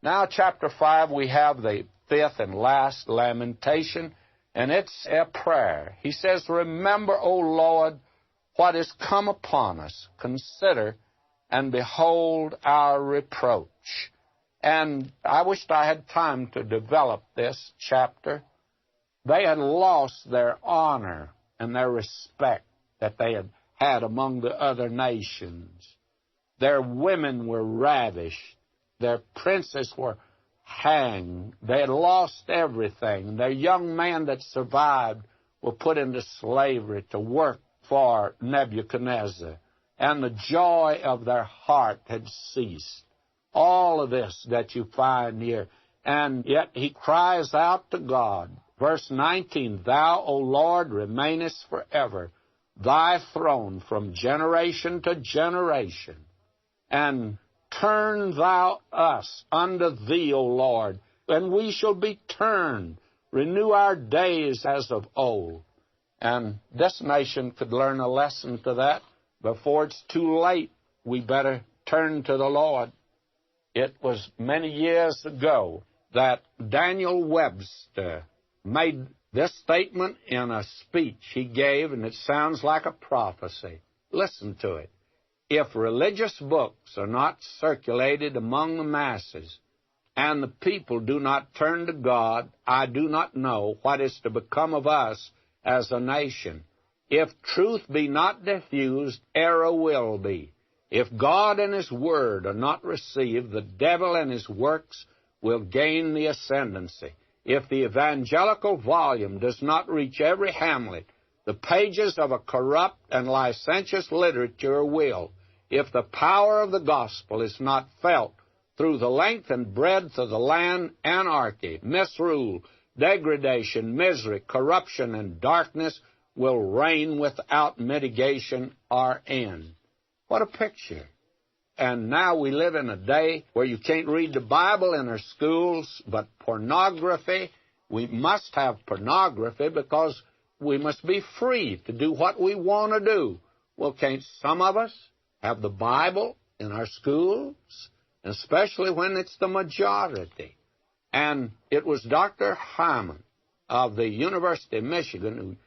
Now, chapter 5, we have the fifth and last lamentation, and it's a prayer. He says, "Remember, O Lord, what is come upon us. Consider and behold our reproach." And I wished I had time to develop this chapter. They had lost their honor and their respect that they had had among the other nations. Their women were ravished. Their princes were hanged. They had lost everything. Their young men that survived were put into slavery to work for Nebuchadnezzar. And the joy of their heart had ceased. All of this that you find here. And yet he cries out to God. Verse 19, "Thou, O Lord, remainest forever, thy throne from generation to generation. And turn thou us unto thee, O Lord, and we shall be turned. Renew our days as of old." And this nation could learn a lesson to that. Before it's too late, we better turn to the Lord. It was many years ago that Daniel Webster made this statement in a speech he gave, and it sounds like a prophecy. Listen to it. "If religious books are not circulated among the masses, and the people do not turn to God, I do not know what is to become of us as a nation. If truth be not diffused, error will be. If God and His Word are not received, the devil and his works will gain the ascendancy. If the evangelical volume does not reach every hamlet, the pages of a corrupt and licentious literature will. If the power of the gospel is not felt through the length and breadth of the land, anarchy, misrule, degradation, misery, corruption, and darkness will reign without mitigation or end." What a picture. And now we live in a day where you can't read the Bible in our schools, but pornography. We must have pornography because we must be free to do what we want to do. Well, can't some of us have the Bible in our schools, especially when it's the majority? And it was Dr. Hyman of the University of Michigan who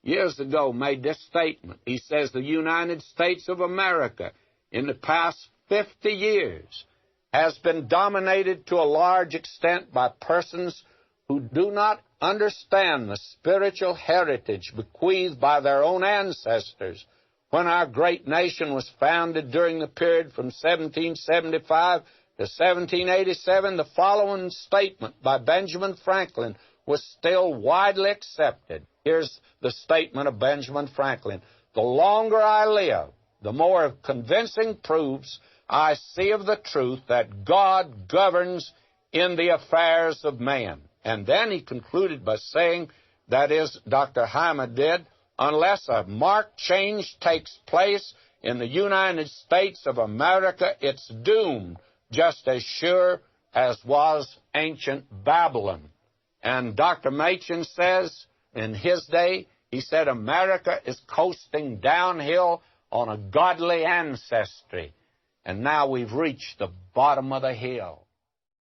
years ago made this statement. He says the United States of America in the past 50 years has been dominated to a large extent by persons who do not understand the spiritual heritage bequeathed by their own ancestors. When our great nation was founded during the period from 1775 to 1787, the following statement by Benjamin Franklin was still widely accepted. Here's the statement of Benjamin Franklin. "The longer I live, the more convincing proofs I see of the truth that God governs in the affairs of man." And then he concluded by saying, that is, Dr. Hyman did, "Unless a marked change takes place in the United States of America, it's doomed just as sure as was ancient Babylon." And Dr. Machen says, in his day, he said, "America is coasting downhill on a godly ancestry." And now we've reached the bottom of the hill.